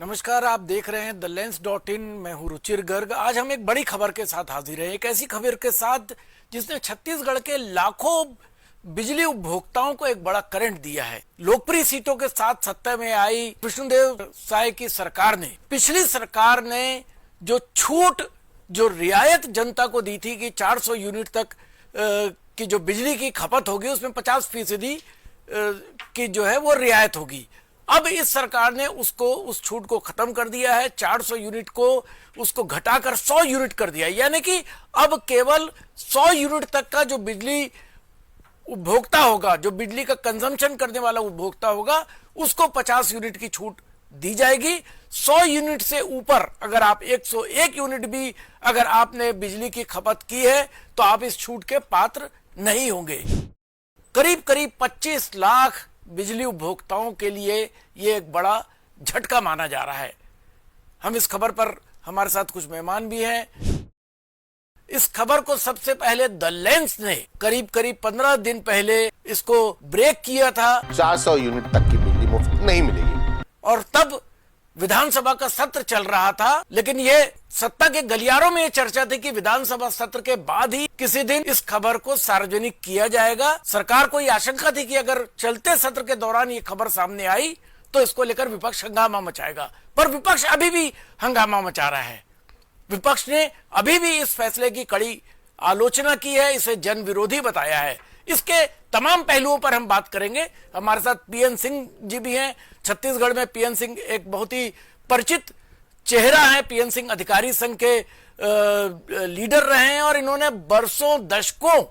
नमस्कार, आप देख रहे हैं द लेंस .in। मैं हूं रुचिर गर्ग। आज हम एक बड़ी खबर के साथ हाजिर हैं, एक ऐसी खबर के साथ जिसने छत्तीसगढ़ के लाखों बिजली उपभोक्ताओं को एक बड़ा करंट दिया है। लोकप्रिय सीटों के साथ सत्ता में आई विष्णुदेव साय की सरकार ने, पिछली सरकार ने जो छूट, जो रियायत जनता को दी थी कि 400 यूनिट तक की जो बिजली की खपत होगी उसमें 50% की जो है वो रियायत होगी। अब इस सरकार ने उस छूट को खत्म कर दिया है। 400 यूनिट को उसको घटाकर 100 यूनिट कर दिया, यानी कि अब केवल 100 यूनिट तक का जो बिजली उपभोक्ता होगा, जो बिजली का कंजम्पशन करने वाला उपभोक्ता होगा, उसको 50 यूनिट की छूट दी जाएगी। 100 यूनिट से ऊपर अगर आप 101 यूनिट भी अगर आपने बिजली की खपत की है तो आप इस छूट के पात्र नहीं होंगे। करीब करीब 25 लाख बिजली उपभोक्ताओं के लिए ये एक बड़ा झटका माना जा रहा है। हम इस खबर पर, हमारे साथ कुछ मेहमान भी हैं। इस खबर को सबसे पहले द लेंस ने करीब करीब 15 दिन पहले इसको ब्रेक किया था। 400 यूनिट तक की बिजली मुफ्त नहीं मिलेगी। और तब विधानसभा का सत्र चल रहा था, लेकिन ये सत्ता के गलियारों में ये चर्चा थी कि विधानसभा सत्र के बाद ही किसी दिन इस खबर को सार्वजनिक किया जाएगा। सरकार को ये आशंका थी कि अगर चलते सत्र के दौरान ये खबर सामने आई तो इसको लेकर विपक्ष हंगामा मचाएगा, पर विपक्ष अभी भी हंगामा मचा रहा है। विपक्ष ने अभी भी इस फैसले की कड़ी आलोचना की है, इसे जन विरोधी बताया है। इसके तमाम पहलुओं पर हम बात करेंगे। हमारे साथ पीएन सिंह जी भी हैं। छत्तीसगढ़ में पीएन सिंह एक बहुत ही परिचित चेहरा है। पीएन सिंह अधिकारी संघ के लीडर रहे हैं और इन्होंने बरसों दशकों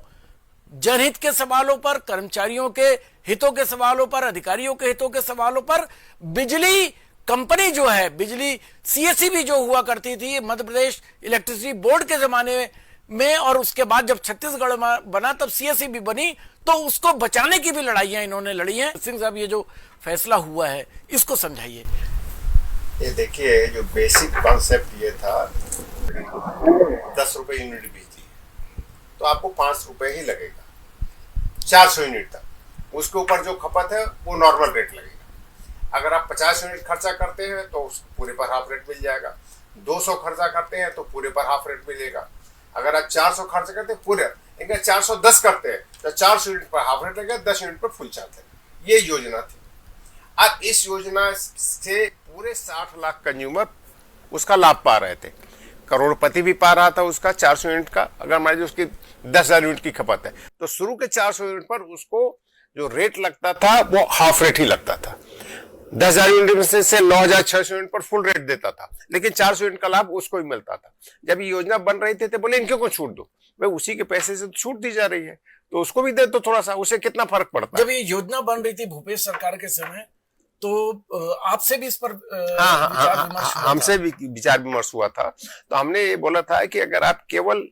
जनहित के सवालों पर, कर्मचारियों के हितों के सवालों पर, अधिकारियों के हितों के सवालों पर, बिजली कंपनी जो है, बिजली सीएससी भी जो हुआ करती थी मध्य प्रदेश इलेक्ट्रिसिटी बोर्ड के जमाने में, और उसके बाद जब छत्तीसगढ़ बना तब सीएससी भी बनी, तो उसको बचाने की भी लड़ाइयां इन्होंने लड़ी हैं। सिंह साहब, ये जो फैसला हुआ है इसको समझाइए। ये देखिए, जो बेसिक कॉन्सेप्ट ये था, 10 रुपए यूनिट बिजली तो आपको 5 रुपए ही लगेगा 400 यूनिट तक। उसके ऊपर जो खपत है वो नॉर्मल रेट लगेगा। अगर आप 50 यूनिट खर्चा करते हैं तो पूरे पर हाफ रेट मिल जाएगा। 200 खर्चा करते हैं तो पूरे पर हाफ रेट मिलेगा। अगर आप 400 खर्च करते हैं पूरे, अगर 410 करते हैं तो 400 यूनिट पर हाफ रेट लगेगा, 10 यूनिट पर फुल चार्ज लगेगा। ये योजना थी। अब इस योजना से पूरे 60 लाख कंज्यूमर उसका लाभ पा रहे थे। करोड़पति भी पा रहा था उसका 400 यूनिट का। अगर मान लीजिए उसकी 10,000 यूनिट की खपत है तो शुरू के 400 यूनिट पर उसको जो रेट लगता था वो हाफ रेट ही लगता था। 10,000 यूनिट से 9,600 यूनिट पर फुल रेट देता था, लेकिन 400 यूनिट का लाभ उसको ही मिलता था। जब ये योजना बन रही थी तो बोले इनके को छूट दो, भाई उसी के पैसे से छूट दी जा रही है तो उसको भी दे तो थोड़ा सा, उससे कितना फर्क पड़ता है। जब ये योजना बन रही थी भूपेश सरकार के समय, तो आपसे भी इस पर हमसे भी विचार विमर्श हुआ था। तो हमने ये बोला था कि अगर आप केवल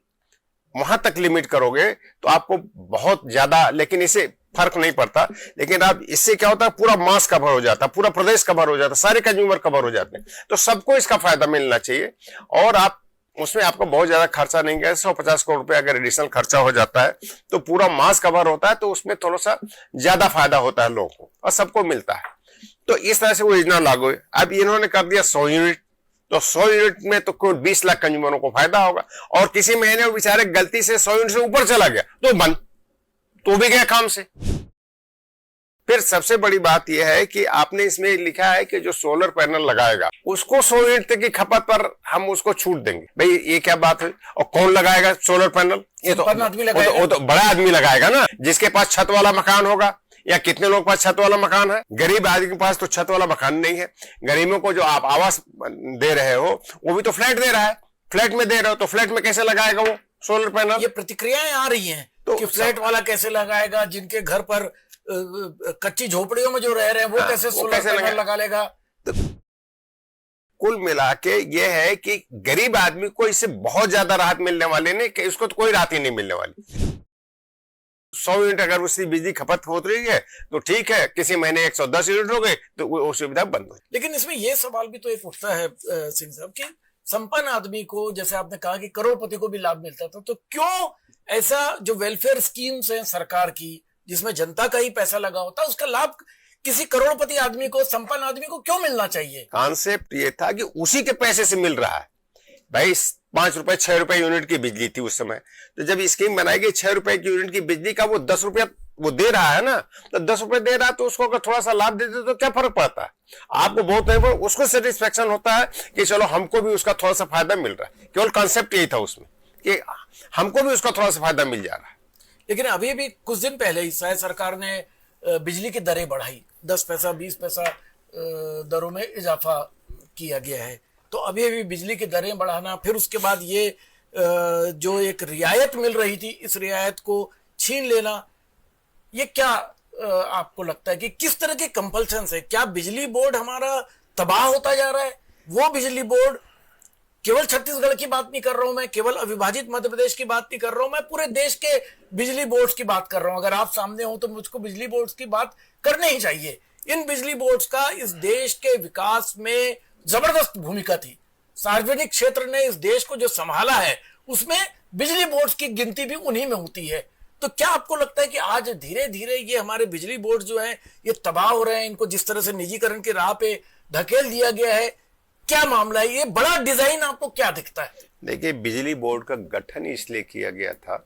वहां तक लिमिट करोगे तो आपको बहुत ज्यादा, लेकिन इसे फर्क नहीं पड़ता। लेकिन आप इससे क्या होता है, पूरा मास कवर हो जाता, पूरा प्रदेश कवर हो जाता, सारे कंज्यूमर कवर हो जाते हैं। तो सबको इसका फायदा मिलना चाहिए और आप उसमें आपको बहुत ज्यादा खर्चा नहीं गया। 150 करोड़ रुपए अगर एडिशनल खर्चा हो जाता है तो पूरा मास कवर होता है, तो उसमें थोड़ा सा ज्यादा फायदा होता है लोगों को और सबको मिलता है। तो इस तरह से वो योजना लागू है। अब इन्होंने कर दिया 100 यूनिट, तो 100 यूनिट में तो कोई 20 लाख कंज्यूमरों को फायदा होगा। और किसी महीने वो बेचारे गलती से 100 यूनिट से ऊपर चला गया तो बंद, तो भी गया काम से। फिर सबसे बड़ी बात यह है कि आपने इसमें लिखा है कि जो सोलर पैनल लगाएगा उसको 100 यूनिट तक की खपत पर हम उसको छूट देंगे। भाई ये क्या बात है? और कौन लगाएगा सोलर पैनल? ये तो वो तो बड़ा आदमी लगाएगा ना, जिसके पास छत वाला मकान होगा। या कितने लोग पास छत वाला मकान है? गरीब आदमी के पास तो छत वाला मकान नहीं है। गरीबों को जो आप आवास दे रहे हो वो भी तो फ्लैट दे रहा है, फ्लैट में दे रहे हो तो फ्लैट में कैसे लगाएगा वो सोलर पैनल? ये प्रतिक्रियाएं आ रही हैं तो कि फ्लैट वाला कैसे लगाएगा, जिनके घर पर कच्ची झोपड़ियों में जो रह रहे हैं वो कैसे सोलर पैनल लगा लेगा। तो कुल मिला के ये है कि गरीब आदमी को इससे बहुत ज्यादा राहत मिलने वाली नहीं, कि उसको तो कोई राहत ही नहीं मिलने वाली। 100 यूनिट अगर उसकी बिजली खपत हो रही है तो ठीक है, किसी महीने 110 यूनिट हो गए तो वो सुविधा बंद हो। लेकिन इसमें यह सवाल भी तो एक उठता है सिंह साहब कि संपन्न आदमी को, जैसे आपने कहा कि करोड़पति को भी लाभ मिलता था, तो क्यों ऐसा जो वेलफेयर स्कीम्स हैं सरकार की जिसमें जनता का ही पैसा लगा होता है उसका लाभ किसी करोड़पति आदमी को, संपन्न आदमी को क्यों मिलना चाहिए? कॉन्सेप्ट ये था कि उसी के पैसे से मिल रहा है भाई। 5 रुपए 6 रुपए यूनिट की बिजली थी उस समय, तो जब स्कीम बनाई गई 6 रुपए की यूनिट की बिजली का वो 10 रुपया वो दे रहा है ना, तो 10 रुपए दे रहा है तो उसको अगर थोड़ा सा लाभ दे दे तो क्या फर्क पड़ता है? आपको बहुत नहीं, पर उसको सेटिस्फेक्शन होता है कि चलो हमको भी उसका थोड़ा सा फायदा मिल रहा है। केवल कॉन्सेप्ट यही था उसमें कि हमको भी उसका थोड़ा सा फायदा मिल जा रहा है। लेकिन अभी भी कुछ दिन पहले ही शायद सरकार ने बिजली की दरें बढ़ाई, 10 पैसा 20 पैसा दरों में इजाफा किया गया है। तो अभी भी बिजली की दरें बढ़ाना, फिर उसके बाद ये जो एक रियायत मिल रही थी, इस रियायत को छीन लेना, ये क्या आपको लगता है कि किस तरह के कंपल्शन है? क्या बिजली बोर्ड हमारा तबाह होता जा रहा है? वो बिजली बोर्ड, केवल छत्तीसगढ़ की बात नहीं कर रहा हूं मैं, केवल अविभाजित मध्य प्रदेश की बात नहीं कर रहा हूं मैं, पूरे देश के बिजली बोर्ड्स की बात कर रहा हूं। अगर आप सामने हो तो मुझको बिजली बोर्ड्स की बात करनी ही चाहिए। इन बिजली बोर्ड्स का इस देश के विकास में जबरदस्त भूमिका थी। सार्वजनिक क्षेत्र ने इस देश को जो संभाला है, उसमें बिजली बोर्ड्स की गिनती भी उन्हीं में होती है। तो क्या आपको लगता है कि आज धीरे धीरे ये हमारे बिजली बोर्ड जो हैं, ये तबाह हो रहे हैं? इनको जिस तरह से निजीकरण की राह पे धकेल दिया गया है, क्या मामला है? ये बड़ा डिजाइन आपको क्या दिखता है? देखिए, बिजली बोर्ड का गठन इसलिए किया गया था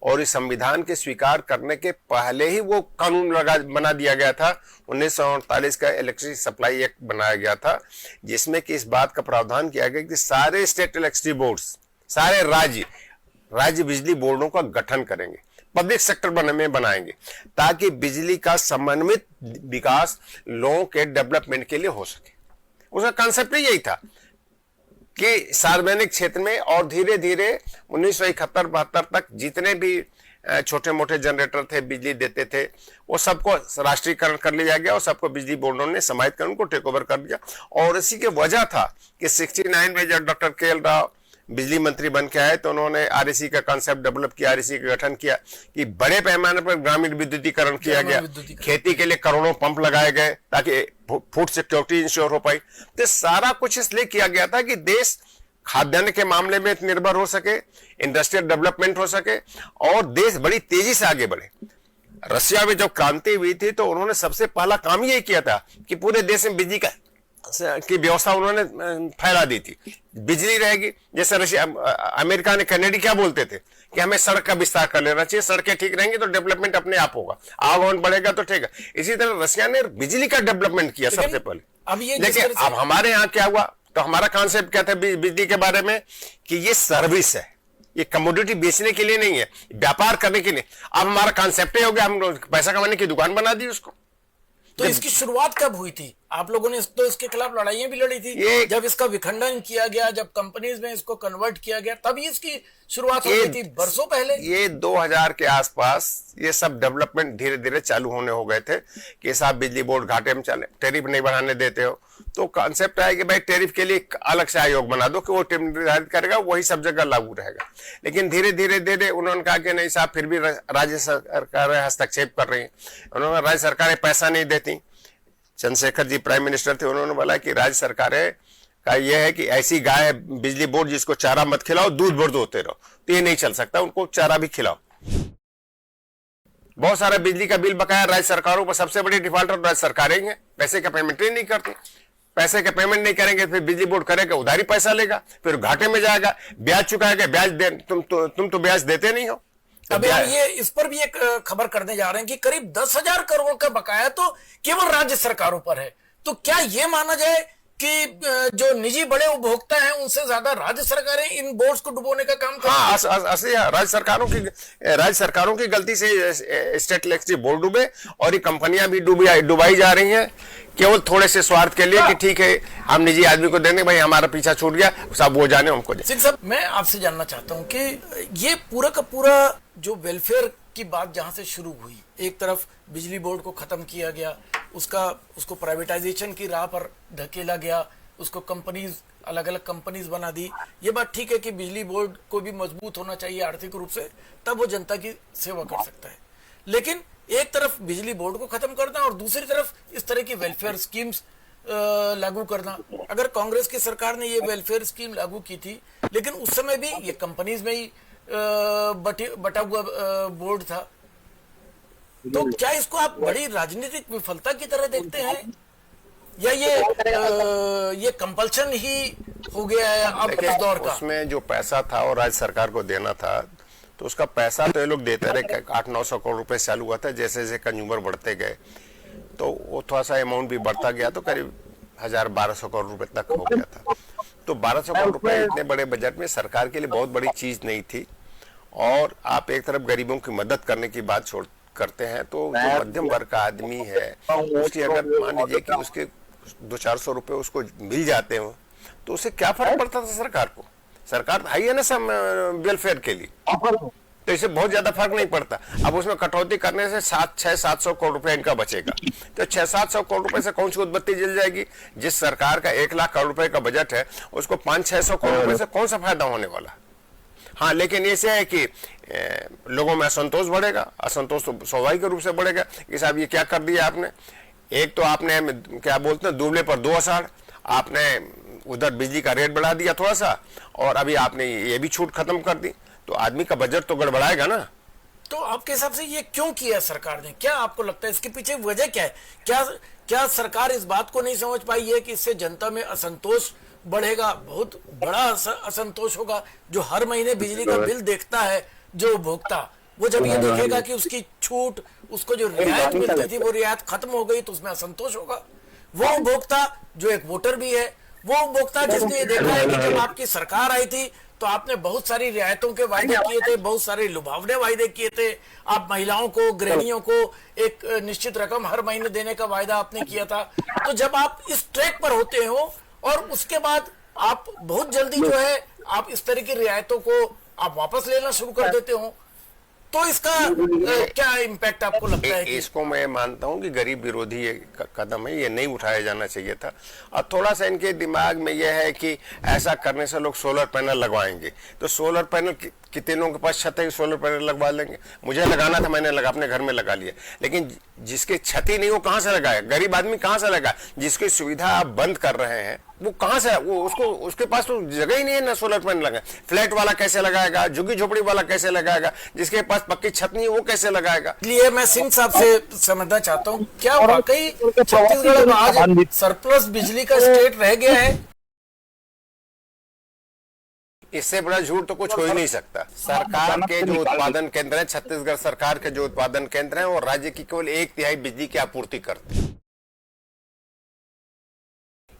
और इस संविधान के स्वीकार करने के पहले ही वो कानून बना दिया गया था। 1948 का इलेक्ट्रिसिटी सप्लाई एक्ट बनाया गया था, जिसमें कि इस बात का प्रावधान किया गया कि सारे स्टेट इलेक्ट्रिसिटी बोर्ड्स, सारे राज्य बिजली बोर्डों का गठन करेंगे, पब्लिक सेक्टर में बनाएंगे, ताकि बिजली का समन्वित विकास लोगों के डेवलपमेंट के लिए हो सके। उसका कॉन्सेप्ट यही था कि सार्वजनिक क्षेत्र में, और धीरे धीरे 1971-72 तक जितने भी छोटे मोटे जनरेटर थे, बिजली देते थे, वो सबको राष्ट्रीयकरण कर लिया गया और सबको बिजली बोर्डों ने समाहित कर उनको टेक ओवर कर दिया। और इसी की वजह था कि 69 में जब डॉक्टर के एल राव बिजली मंत्री बन के आए तो उन्होंने आरईसी का कॉन्सेप्ट डेवलप किया, आरईसी का गठन किया कि बड़े पैमाने पर ग्रामीण विद्युतीकरण किया गया, खेती के लिए करोड़ों पंप लगाए गए ताकि फूड सिक्योरिटी इंश्योर हो पाई। तो सारा कुछ इसलिए किया गया था कि देश खाद्यान्न के मामले में निर्भर हो सके, इंडस्ट्रियल डेवलपमेंट हो सके और देश बड़ी तेजी से आगे बढ़े। रशिया में जब क्रांति हुई थी तो उन्होंने सबसे पहला काम यही किया था कि पूरे देश में बिजली की व्यवस्था उन्होंने फैला दी थी। बिजली रहेगी, जैसे रशिया, अमेरिका ने, कनाडा क्या बोलते थे कि हमें सड़क का विस्तार कर लेना चाहिए, सड़कें ठीक रहेंगी तो डेवलपमेंट अपने आप होगा, आवागमन बढ़ेगा तो ठीक है। इसी तरह रशिया ने बिजली का डेवलपमेंट किया सबसे पहले। लेकिन अब हमारे यहाँ क्या हुआ, तो हमारा कॉन्सेप्ट क्या था बिजली के बारे में कि ये सर्विस है, ये कमोडिटी बेचने के लिए नहीं है, व्यापार करने के लिए। अब हमारा कॉन्सेप्ट ही हो गया, हम पैसा कमाने की दुकान बना दी उसको। तो इसकी शुरुआत कब हुई थी? आप लोगों ने तो इसके खिलाफ लड़ाइयां भी लड़ी थी, जब इसका विखंडन किया गया, जब कंपनीज में इसको कन्वर्ट किया गया, तभी इसकी शुरुआत हुई थी, बरसों पहले। ये 2000 के आसपास ये सब डेवलपमेंट धीरे धीरे चालू होने हो गए थे कि साहब बिजली बोर्ड घाटे में चले, टैरिफ नहीं बढ़ाने देते हो। तो कॉन्सेप्ट है कि भाई टैरिफ के लिए अलग से आयोग बना दो कि वो टैरिफ निर्धारित करेगा, वही सब जगह लागू रहेगा। लेकिन धीरे धीरे उन्होंने कहा कि नहीं साहब, फिर भी राज्य सरकारें हस्तक्षेप कर रही है। उन्होंने राज्य सरकारें पैसा नहीं देती। चंद्रशेखर जी प्राइम मिनिस्टर थे, उन्होंने बोला कि राज्य सरकारें का यह है कि ऐसी गाय बिजली बोर्ड जिसको चारा मत खिलाओ, दूध भर होते रहो, तो ये नहीं चल सकता, उनको चारा भी खिलाओ। बहुत सारा बिजली का बिल बकाया राज्य सरकारों पर, सबसे बड़ी डिफॉल्टर राज्य सरकारें हैं, पैसे का पेमेंट ही नहीं करती। पैसे का पेमेंट नहीं करेंगे फिर बिजली बोर्ड करेगा, उधारी पैसा लेगा, फिर घाटे में जाएगा, ब्याज चुकाएगा, तुम तो ब्याज देते नहीं हो। अभी हम ये इस पर भी एक खबर करने जा रहे हैं कि करीब 10,000 करोड़ का बकाया तो केवल राज्य सरकारों पर है। तो क्या ये माना जाए कि जो निजी बड़े उपभोक्ता हैं उनसे ज्यादा राज्य सरकारें इन बोर्ड्स को डुबोने का काम कर रही हैं? हाँ, राज्य सरकारों की गलती से स्टेट इलेक्ट्रिसिटी बोर्ड डूबे और ये कंपनियां भी डुबाई जा रही हैं केवल थोड़े से स्वार्थ के लिए कि ठीक है हम निजी आदमी को देंगे, भाई हमारा पीछा छूट गया, सब वो जाने हमको दे। सिंह साहब, मैं आपसे जानना चाहता हूं कि ये पूरा का पूरा जो वेलफेयर की बात जहां से शुरू हुई, एक तरफ बिजली बोर्ड को खत्म किया गया, उसको प्राइवेटाइजेशन की राह पर धकेला गया, उसको कंपनीज, अलग अलग कंपनीज बना दी। ये बात ठीक है कि बिजली बोर्ड को भी मजबूत होना चाहिए आर्थिक रूप से, तब वो जनता की सेवा कर सकता है। लेकिन एक तरफ बिजली बोर्ड को खत्म करना और दूसरी तरफ इस तरह की वेलफेयर स्कीम्स लागू करना। अगर कांग्रेस की सरकार ने ये वेलफेयर स्कीम लागू की थी, लेकिन उस समय भी ये कंपनीज में ही बटा हुआ बोर्ड था, तो क्या इसको आप बड़ी राजनीतिक विफलता की तरह देखते हैं, या ये कंपल्शन ही हो गया है अब इस दौर का? उसमें जो पैसा था और राज्य सरकार को देना था, तो उसका पैसा तो ये लोग देते रहे, 800-900 करोड़ रुपए चालू हुआ था। जैसे जैसे कंज्यूमर बढ़ते गए तो वो थोड़ा सा अमाउंट भी बढ़ता गया, तो करीब 1000-1200 करोड़ रुपए तक हो गया था। तो 1200 करोड़ रुपए इतने बड़े बजट में सरकार के लिए बहुत बड़ी चीज नहीं थी। और आप एक तरफ गरीबों की मदद करने की बात करते हैं, तो जो मध्यम वर्ग का आदमी है उसकी अगर मान लीजिए कि उसके 200-400 रुपए उसको मिल जाते हो, तो उससे क्या फर्क पड़ता था सरकार को? सरकार आई है ना सब वेलफेयर के लिए, तो इससे बहुत ज्यादा फर्क नहीं पड़ता। अब उसमें कटौती करने से 600-700 करोड़ रुपए इनका बचेगा, तो 600-700 करोड़ रुपए से कौन सी उद्बत्ती जल जाएगी? जिस सरकार का 1 लाख करोड़ रुपए का बजट है, उसको 500-600 करोड़ रुपए से कौन सा फायदा होने वाला? हाँ, लेकिन ऐसे है कि लोगों में असंतोष बढ़ेगा। असंतोष तो स्वाभाविक रूप से बढ़ेगा कि साहब ये क्या कर दिया आपने। एक तो आपने क्या बोलते हैं, दुबले पर 2 आषाढ़, आपने उधर बिजली का रेट बढ़ा दिया थोड़ा सा, और अभी आपने ये भी छूट खत्म कर दी, तो आदमी का बजट तो गड़बड़ाएगा ना। तो आपके हिसाब से ये क्यों किया सरकार ने? क्या आपको लगता है इसके पीछे वजह क्या है? क्या सरकार इस बात को नहीं समझ पाई है कि इससे जनता में असंतोष बढ़ेगा, बहुत बड़ा असंतोष होगा? जो हर महीने बिजली का बिल देखता है जो उपभोक्ता, वो जब ये देखेगा कि उसकी छूट, उसको जो रियायत मिलती थी वो रियायत खत्म हो गई, तो उसमें असंतोष होगा। वो उपभोक्ता जो एक वोटर भी है, वो उपभोक्ता जिसने ये देखा है कि जब आपकी सरकार आई थी तो आपने बहुत सारी रियायतों के वायदे किए थे, बहुत सारे लुभावने वायदे किए थे। आप महिलाओं को, गृहिणियों को एक निश्चित रकम हर महीने देने का वायदा आपने किया था। तो जब आप इस ट्रैक पर होते हो और उसके बाद आप बहुत जल्दी जो है आप इस तरह की रियायतों को आप वापस लेना शुरू कर देते हो, तो इसका क्या इम्पैक्ट आपको लगता है? इसको मैं मानता हूं कि गरीब विरोधी ये कदम है, ये नहीं उठाया जाना चाहिए था। और थोड़ा सा इनके दिमाग में यह है कि ऐसा करने से लोग सोलर पैनल लगवाएंगे, तो सोलर पैनल कितने लोगों के पास छत है कि सोलर पैनल लगवा लेंगे? मुझे लगाना था, मैंने अपने घर में लगा लिया, लेकिन जिसके छत ही नहीं वो कहां से लगाए? गरीब आदमी कहां से लगाए? जिसकी सुविधा आप बंद कर रहे हैं वो कहां से, वो उसके पास तो जगह ही नहीं है ना सोलर पैनल लगाए। फ्लैट वाला कैसे लगाएगा? झुग्गी झोपड़ी वाला कैसे लगाएगा? जिसके पास पक्की छत नहीं है वो कैसे लगाएगा? इसलिए मैं सिंह साहब से समझना चाहता हूँ, क्या वाकई छत्तीसगढ़ आज सरप्लस बिजली का स्टेट रह गया है? इससे बड़ा झूठ तो कुछ हो ही नहीं सकता। सरकार के जो उत्पादन केंद्र है, छत्तीसगढ़ सरकार के जो उत्पादन केंद्र है, और राज्य की केवल 1/3 बिजली की आपूर्ति करते हैं।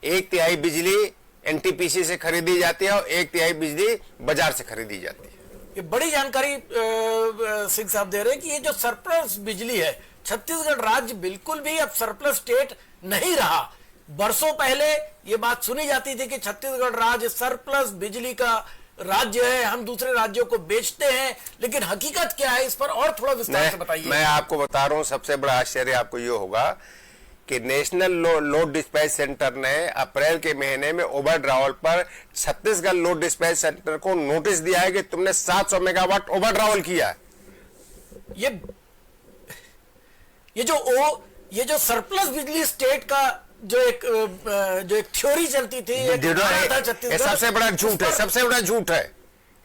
1/3 बिजली एनटीपीसी से खरीदी जाती है और 1/3 बिजली बाजार से खरीदी जाती है। ये बड़ी जानकारी सिंह साहब दे रहे हैं कि ये जो सरप्लस बिजली है, छत्तीसगढ़ राज्य बिल्कुल भी अब सरप्लस स्टेट नहीं रहा। बरसों पहले ये बात सुनी जाती थी कि छत्तीसगढ़ राज्य सरप्लस बिजली का राज्य है, हम दूसरे राज्यों को बेचते हैं, लेकिन हकीकत क्या है, इस पर और थोड़ा विस्तार से बताइए। मैं आपको बता रहा हूं, सबसे बड़ा आश्चर्य आपको ये होगा कि नेशनल लोड डिस्पैच सेंटर ने अप्रैल के महीने में ओवर ड्रावल पर छत्तीसगढ़ लोड डिस्पैच सेंटर को नोटिस दिया है कि तुमने 700 मेगावाट ओवर ड्रावल किया है। ये जो सरप्लस बिजली स्टेट का जो एक थ्योरी चलती थी, ये सबसे बड़ा झूठ है, सबसे बड़ा झूठ है।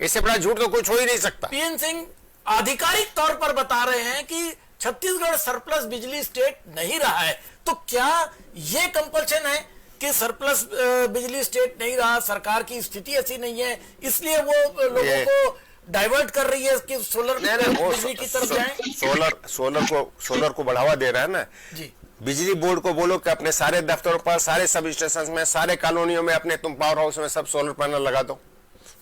इससे बड़ा झूठ तो कुछ हो ही नहीं सकता। पीएन सिंह आधिकारिक तौर पर बता रहे हैं कि छत्तीसगढ़ सरप्लस बिजली स्टेट नहीं रहा है। तो क्या ये कंपल्शन है कि सरप्लस बिजली स्टेट नहीं रहा, सरकार की स्थिति ऐसी नहीं है, इसलिए वो लोगों को डाइवर्ट कर रही है कि सोलर बिजली की तरफ जाएं? सोलर को बढ़ावा दे रहा है ना जी। बिजली बोर्ड को बोलो कि अपने सारे दफ्तरों पर, सारे सब स्टेशन में, सारे कॉलोनियों में, अपने तुम पावर हाउस में सब सोलर पैनल लगा दो,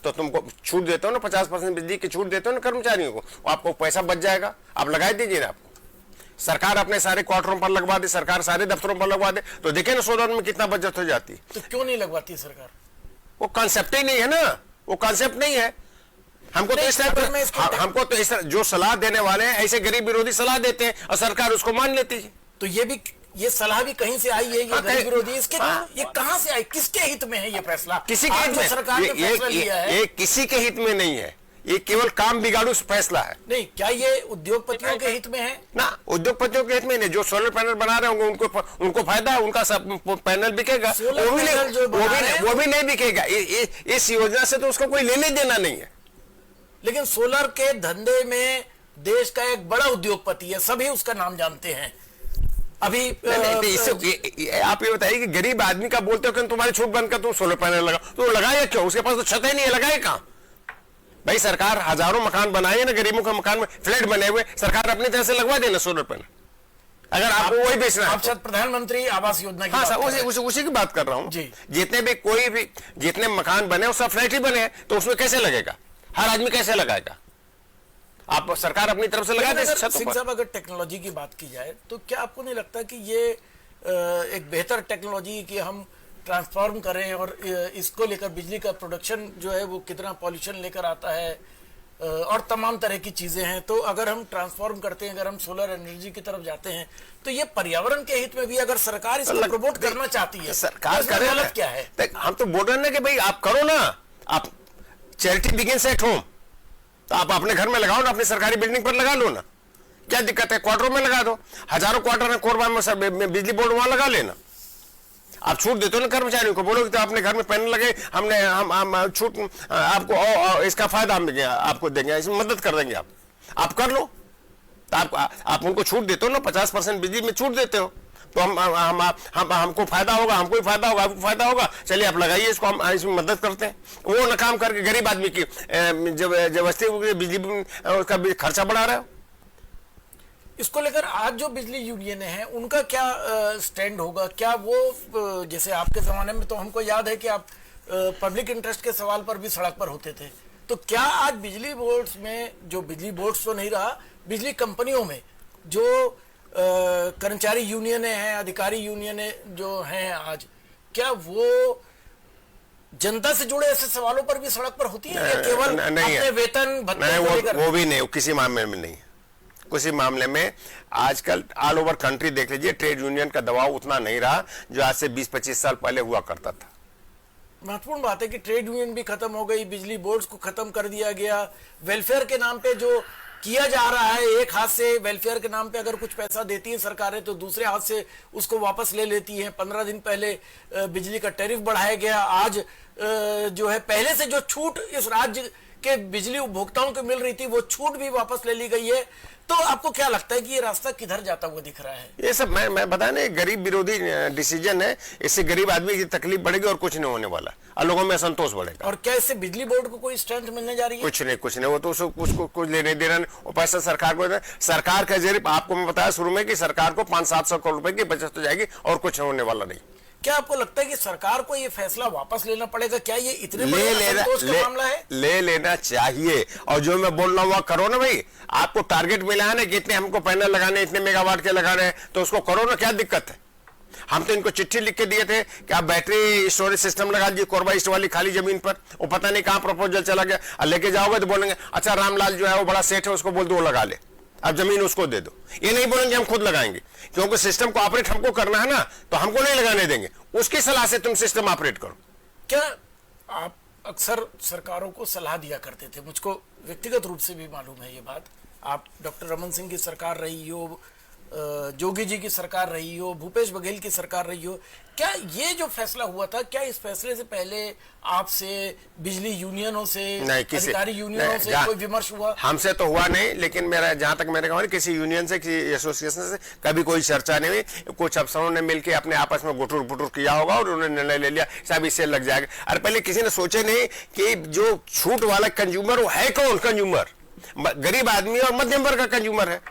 तो तुमको छूट देते हो ना, 50% बिजली की छूट देते हो ना कर्मचारियों को, आपको पैसा बच जाएगा। आप लगा दीजिए ना। आपको सरकार अपने सारे क्वार्टरों पर लगवा दे, सरकार सारे दफ्तरों पर लगवा दे, तो देखे ना सोलर में कितना बचत हो जाती है। तो क्यों नहीं लगवाती सरकार? वो कॉन्सेप्ट ही नहीं है ना, वो कॉन्सेप्ट नहीं है। हमको तो इस तरह जो सलाह देने वाले हैं, ऐसे गरीब विरोधी सलाह देते हैं और सरकार उसको मान लेती है। तो ये सलाह भी कहीं से आई है, ये गरीब विरोधी, इसके ये कहां से आई? किसके हित में है ये फैसला? किसी के हित में सरकार ने फैसला लिया है, ये किसी के हित में नहीं है, ये केवल काम बिगाड़ू फैसला है। नहीं, क्या ये उद्योगपतियों के हित में है? ना, उद्योगपतियों के हित में नहीं। जो सोलर पैनल बना रहे होंगे उनको फायदा है, उनका सब पैनल बिकेगा, वो भी नहीं बिकेगा। इस योजना से तो उसको कोई लेने देना नहीं है। लेकिन सोलर के धंधे में देश का एक बड़ा उद्योगपति है, सभी उसका नाम जानते हैं। अभी आप ये बताइए कि गरीब आदमी का बोलते हो कि तुम्हारी छूट बंद कर, तुम सोलर पैनल लगाओ, तो लगाए क्यों? उसके पास तो छत ही नहीं है, लगाए कहां? भाई सरकार हजारों मकान बनाए ना, गरीबों का मकान में फ्लैट बने हुए, सरकार अपनी तरह से लगवा देना सोलर पैनल, अगर आपको वही बेचना है। आप शायद प्रधानमंत्री आवास योजना की हाँ सर, उसी की बात कर रहा हूँ। जितने भी कोई भी जितने मकान बने सब फ्लैट ही बने हैं, तो उसमें कैसे लगेगा? हर आदमी कैसे लगाएगा? आप सरकार अपनी तरफ से लगा दे। सिंह साहब, अगर टेक्नोलॉजी की बात की जाए तो क्या आपको नहीं लगता कि ये एक बेहतर टेक्नोलॉजी कि हम ट्रांसफॉर्म करें और इसको लेकर बिजली का प्रोडक्शन जो है वो कितना पॉल्यूशन लेकर आता है और तमाम तरह की चीजें हैं, तो अगर हम ट्रांसफॉर्म करते हैं, अगर हम सोलर एनर्जी की तरफ जाते हैं, तो ये पर्यावरण के हित में भी अगर सरकार इसको प्रमोट करना चाहती है, सरकार तो गलत क्या है? हम तो बोल रहे हैं कि भाई आप करो ना, आप चैरिटी बिगिंस एट होम, तो आप अपने घर में लगाओ ना, अपनी सरकारी बिल्डिंग पर लगा लो ना, क्या दिक्कत है? क्वार्टरों में लगा दो, हजारों क्वार्टर है कोरबा में, सब बिजली बोर्ड वहां लगा लेना। आप छूट देते हो ना कर्मचारियों को, बोलो कि तो अपने घर में पैनल लगे, हम छूट आपको इसका फायदा हम आपको देंगे, इसमें मदद कर देंगे, आप कर लो। तो आप उनको छूट देते हो ना, 50% बिजली में छूट देते हो, तो हमको फायदा होगा, हमको ही फायदा होगा, आपको फायदा होगा, चलिए आप लगाइए इसको, हम इसमें मदद करते हैं। वो न काम करके गरीब आदमी की जबरदस्ती बिजली उसका खर्चा बढ़ा रहे हो। इसको लेकर आज जो बिजली यूनियन है उनका क्या स्टैंड होगा? क्या वो जैसे आपके जमाने में तो हमको याद है कि आप पब्लिक इंटरेस्ट के सवाल पर भी सड़क पर होते थे, तो क्या आज बिजली बोर्ड्स में, जो बिजली बोर्ड्स तो नहीं रहा, बिजली कंपनियों में जो कर्मचारी यूनियनें हैं, अधिकारी यूनियनें जो हैं आज, क्या वो जनता से जुड़े ऐसे सवालों पर भी सड़क पर होती है या केवल अपने वेतन भत्ते को लेकर? वो भी नहीं, किसी मामले में नहीं, किसी मामले में। आजकल ऑल ओवर कंट्री देख लीजिए, ट्रेड यूनियन का दबाव उतना नहीं रहा जो आज से 20-25 साल पहले हुआ करता था। महत्वपूर्ण बात है कि ट्रेड यूनियन भी खत्म हो गई, बिजली बोर्ड्स को खत्म कर दिया गया, वेलफेयर के नाम पे जो किया जा रहा है, एक हाथ से वेलफेयर के नाम पे अगर कुछ पैसा देती है सरकारें तो दूसरे हाथ से उसको वापस ले लेती हैं। 15 दिन पहले बिजली का टैरिफ बढ़ाया गया, आज जो है पहले से जो छूट इस राज्य के बिजली उपभोक्ताओं को मिल रही थी वो छूट भी वापस ले ली गई है। तो आपको क्या लगता है कि ये रास्ता किधर जाता हुआ दिख रहा है? ये सब मैं बता नहीं, गरीब विरोधी डिसीजन है, इससे गरीब आदमी की तकलीफ बढ़ेगी और कुछ नहीं होने वाला, और लोगों में असंतोष बढ़ेगा। और क्या इससे बिजली बोर्ड को कोई स्ट्रेंथ मिलने जा रही है? कुछ नहीं, वो तो उसको कुछ लेने देना नहीं, वो पैसा सरकार को, सरकार का जरिए आपको मैं बताया शुरू में कि सरकार को 500-700 करोड़ रुपए की बचत हो जाएगी और कुछ होने वाला नहीं। क्या आपको लगता है कि सरकार को ये फैसला वापस लेना पड़ेगा? क्या ये इतने बड़े असंतोष का मामला है? ले लेना चाहिए, और जो मैं बोल रहा हूँ वो करो ना भाई। आपको टारगेट मिला है ना कि इतने हमको पैनल लगाने, इतने मेगावाट के लगाने हैं, तो उसको करो ना, क्या दिक्कत है? हम तो इनको चिट्ठी लिख के दिए थे कि आप बैटरी स्टोरेज सिस्टम लगा दीजिए कोरबा ईस्ट वाली खाली जमीन पर, वो पता नहीं कहाँ प्रपोजल चला गया, और लेके जाओगे तो बोलेंगे अच्छा रामलाल जो है वो बड़ा सेठ है, उसको बोल दो वो लगा ले, अब जमीन उसको दे दो। ये नहीं बोलेंगे हम खुद लगाएंगे, क्योंकि सिस्टम को ऑपरेट हमको करना है ना, तो हमको नहीं लगाने देंगे, उसकी सलाह से तुम सिस्टम ऑपरेट करो। क्या आप अक्सर सरकारों को सलाह दिया करते थे? मुझको व्यक्तिगत रूप से भी मालूम है ये बात। आप डॉक्टर रमन सिंह की सरकार रही हो, जोगी जी की सरकार रही हो, भूपेश बघेल की सरकार रही हो, क्या ये जो फैसला हुआ था, क्या इस फैसले से पहले आपसे, बिजली यूनियनों से, अधिकारी यूनियनों से कोई विमर्श हुआ? हमसे तो हुआ नहीं, लेकिन मेरा जहां तक मैंने कहा किसी यूनियन से, किसी एसोसिएशन से कभी कोई चर्चा नहीं हुई। कुछ अफसरों ने मिलकर अपने आपस में गुटुर पुटुर किया होगा और उन्होंने निर्णय ले लिया साहब इससे लग जाएगा। अरे पहले किसी ने सोचे नहीं कि जो छूट वाला कंज्यूमर वो है कौन? कंज्यूमर गरीब आदमी और मध्यम वर्ग का कंज्यूमर है।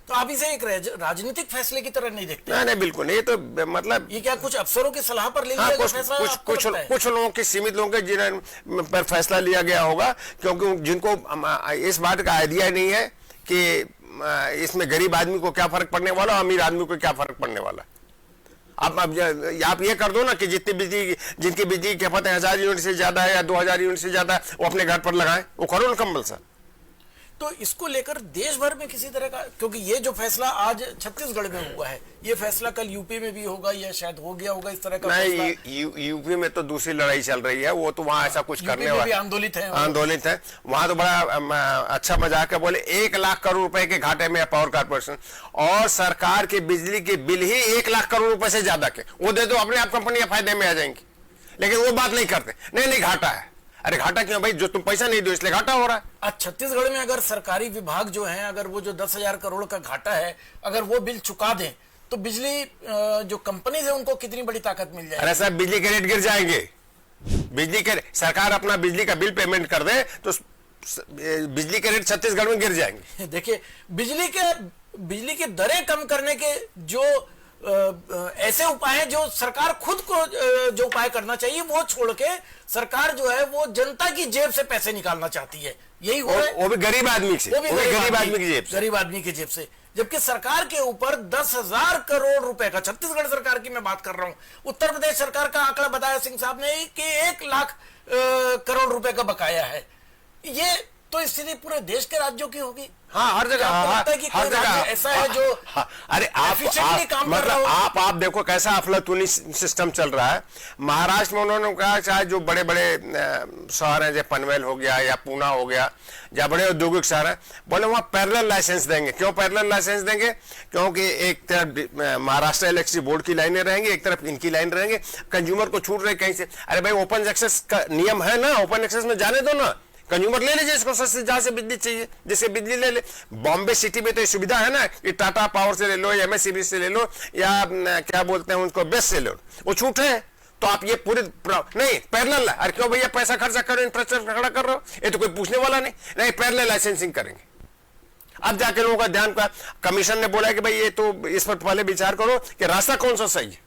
तो आप इसे एक राजनीतिक फैसले की तरह नहीं देखते? नहीं बिल्कुल नहीं, तो मतलब ये क्या कुछ अफसरों की सलाह पर ले लिया गया फैसला? कुछ लोगों के, सीमित लोगों के जिन पर फैसला लिया गया होगा, क्योंकि जिनको इस बात का आइडिया नहीं है कि इसमें गरीब आदमी को क्या फर्क पड़ने वाला और अमीर आदमी को क्या फर्क पड़ने वाला। आप ये कर दो ना कि जितनी बिजली, जिनकी बिजली की खपत 1000 यूनिट से ज्यादा है या 2000 यूनिट से ज्यादा है, वो अपने घर पर लगाएं, वो करो ना कंपल्सरी। तो इसको लेकर देश भर में किसी तरह का, क्योंकि ये जो फैसला आज छत्तीसगढ़ में हुआ है, ये फैसला कल यूपी में भी होगा या शायद हो गया होगा इस तरह का फैसला? यूपी में तो दूसरी लड़ाई चल रही है, वो तो वहां ऐसा कुछ करने वाला आंदोलित है वहां तो बड़ा अच्छा मजाक है, बोले 1 लाख करोड़ रुपए के घाटे में है पावर कारपोरेशन, और सरकार के बिजली के बिल ही 1 लाख करोड़ रुपए से ज्यादा के, वो दे दो अपने आप कंपनियां फायदे में आ जाएंगी, लेकिन वो बात नहीं करते। नहीं घाटा है, अरे घाटा क्यों भाई, जो तुम पैसा नहीं दो इसलिए घाटा हो रहा है। आज छत्तीसगढ़ में अगर सरकारी विभाग जो हैं, अगर वो जो 10,000 करोड़ का घाटा है, अगर वो बिल चुका दें तो बिजली जो कंपनीज है उनको कितनी बड़ी ताकत मिल जाएगी। अरे साहब बिजली के रेट गिर जाएंगे, बिजली के सरकार अपना बिजली का बिल पेमेंट कर दे तो बिजली के रेट छत्तीसगढ़ में गिर जाएंगे। देखिए बिजली के दरें कम करने के जो ऐसे उपाय हैं जो सरकार खुद को जो उपाय करना चाहिए वो छोड़ के सरकार जो है वो जनता की जेब से पैसे निकालना चाहती है। यही हो रहा है, वो भी गरीब आदमी से, वो भी गरीब आदमी की जेब से, गरीब आदमी की जेब से। जबकि सरकार के ऊपर 10,000 करोड़ रुपए का, छत्तीसगढ़ सरकार की मैं बात कर रहा हूं, उत्तर प्रदेश सरकार का आंकड़ा बताया सिंह साहब ने कि 1 लाख करोड़ रुपए का बकाया है। ये तो स्थिति पूरे देश के राज्यों की होगी। हाँ, हर जगह, हर जगह ऐसा है जो अरे आप मतलब आप देखो कैसा अफलातूनी सिस्टम चल रहा है। महाराष्ट्र में उन्होंने कहा चाहे जो बड़े बड़े शहर हैं, जैसे पनवेल हो गया या पूना हो गया, या बड़े औद्योगिक शहर है, बोले वहां पैरेलल लाइसेंस देंगे। क्यों पैरेलल लाइसेंस देंगे? क्योंकि एक तरफ महाराष्ट्र इलेक्ट्रिसिटी बोर्ड की लाइनें रहेंगी, एक तरफ इनकी लाइन रहेंगे, कंज्यूमर को छूट रहे कहीं से। अरे भाई ओपन एक्सेस का नियम है ना, ओपन एक्सेस में जाने दो ना, कंज्यूमर ले लीजिए इसको सस्ते, जहां से बिजली चाहिए जिसे बिजली ले ले। बॉम्बे सिटी में तो ये सुविधा है ना कि टाटा पावर से ले लो या एमएससीबी से ले लो या क्या बोलते हैं उनको बेस्ट से ले लो, वो छूट है। तो आप ये पूरे नहीं पैरेलल, अरे क्यों भैया पैसा खर्चा करो, इंफ्रास्ट्रक्चर खड़ा कर रहे हो, ये तो कोई पूछने वाला नहीं पैरेलल लाइसेंसिंग करेंगे। अब जाके लोगों का ध्यान का कमीशन ने बोला कि भाई ये तो इस पर पहले विचार करो कि रास्ता कौन सा सही है।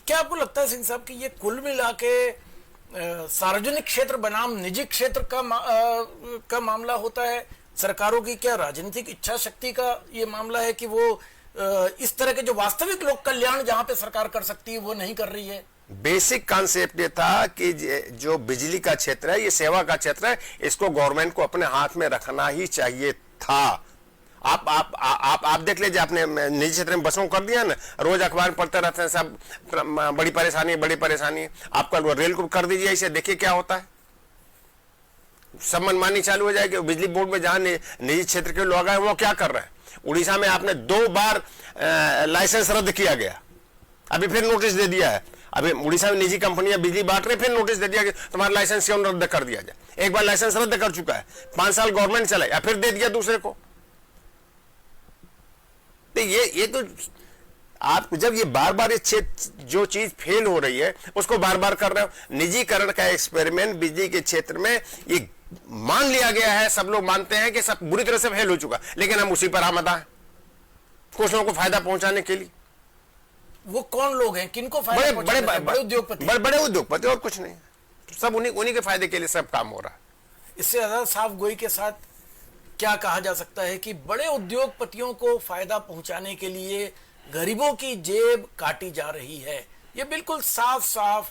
क्या आपको लगता है सिंह साहब कि ये कुल मिला के सार्वजनिक क्षेत्र बनाम निजी क्षेत्र का मामला होता है? सरकारों की क्या राजनीतिक इच्छा शक्ति का ये मामला है कि वो इस तरह के जो वास्तविक लोक कल्याण जहां पे सरकार कर सकती है वो नहीं कर रही है? बेसिक कॉन्सेप्ट ये था कि जो बिजली का क्षेत्र है ये सेवा का क्षेत्र है, इसको गवर्नमेंट को अपने हाथ में रखना ही चाहिए था। आप देख लीजिए, आपने निजी क्षेत्र में बसों को कर दिया ना, रोज अखबार पढ़ते रहते हैं सब, बड़ी परेशानी। आपका रेल को कर दीजिए इसे, देखिए क्या होता है, सब मनमानी चालू हो जाएगी। बिजली बोर्ड में जहां निजी क्षेत्र के लोग आए वो क्या कर रहे हैं? उड़ीसा में आपने 2 बार लाइसेंस रद्द किया गया, अभी फिर नोटिस दे दिया है। अभी उड़ीसा में निजी कंपनियां बिजली बांट रही, फिर नोटिस दे दिया कि तुम्हारा लाइसेंस क्यों रद्द कर दिया जाए। एक बार लाइसेंस रद्द कर चुका है, 5 साल गवर्नमेंट चला या फिर दे दिया दूसरे को। तो ये तो आप जब ये बार बार जो चीज फेल हो रही है उसको बार बार कर रहे हो। निजीकरण का एक्सपेरिमेंट बिजली के क्षेत्र में ये मान लिया गया है, सब लोग मानते हैं कि सब बुरी तरह से फेल हो चुका, लेकिन हम उसी पर आमदा है कुछ लोगों को फायदा पहुंचाने के लिए। वो कौन लोग हैं, किनको फायदा पहुंचाने? बड़े उद्योगपति, बड़े उद्योगपति और कुछ नहीं, सब उन्हीं के फायदे के लिए सब काम हो रहा है। इससे ज्यादा साफ गोई के साथ क्या कहा जा सकता है कि बड़े उद्योगपतियों को फायदा पहुंचाने के लिए गरीबों की जेब काटी जा रही है। ये बिल्कुल साफ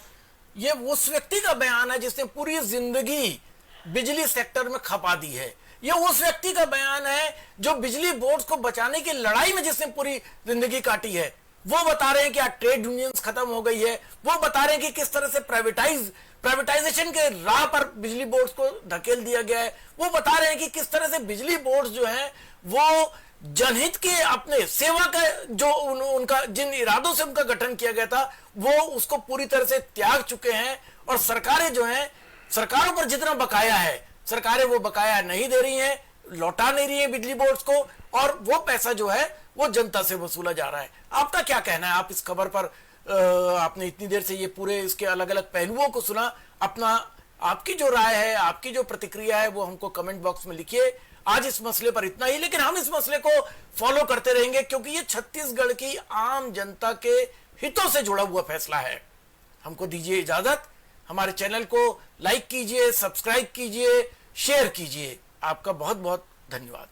ये उस व्यक्ति का बयान है जिसने पूरी जिंदगी बिजली सेक्टर में खपा दी है। ये उस व्यक्ति का बयान है जो बिजली बोर्ड को बचाने की लड़ाई में जिसने पूरी जिंदगी काटी है। वो बता रहे हैं कि आज ट्रेड यूनियंस खत्म हो गई है, वो बता रहे हैं कि किस तरह से प्राइवेटाइजेशन के राह पर बिजली बोर्ड को धकेल दिया गया है, वो बता रहे हैं कि किस तरह से बिजली बोर्ड जो है वो जनहित के अपने सेवा का जो उनका जिन इरादों से उनका गठन किया गया था वो उसको पूरी तरह से त्याग चुके हैं। और सरकारें जो हैं, सरकारों पर जितना बकाया है सरकारें वो बकाया नहीं दे रही हैं, लौटा नहीं रही हैं बिजली बोर्ड को, और वो पैसा जो है वो जनता से वसूला जा रहा है। आपका क्या कहना है? आप इस खबर पर आपने इतनी देर से ये पूरे इसके अलग अलग पहलुओं को सुना, आपकी जो राय है, आपकी जो प्रतिक्रिया है वो हमको कमेंट बॉक्स में लिखिए। आज इस मसले पर इतना ही, लेकिन हम इस मसले को फॉलो करते रहेंगे क्योंकि ये छत्तीसगढ़ की आम जनता के हितों से जुड़ा हुआ फैसला है। हमको दीजिए इजाजत, हमारे चैनल को लाइक कीजिए, सब्सक्राइब कीजिए, शेयर कीजिए। आपका बहुत बहुत धन्यवाद।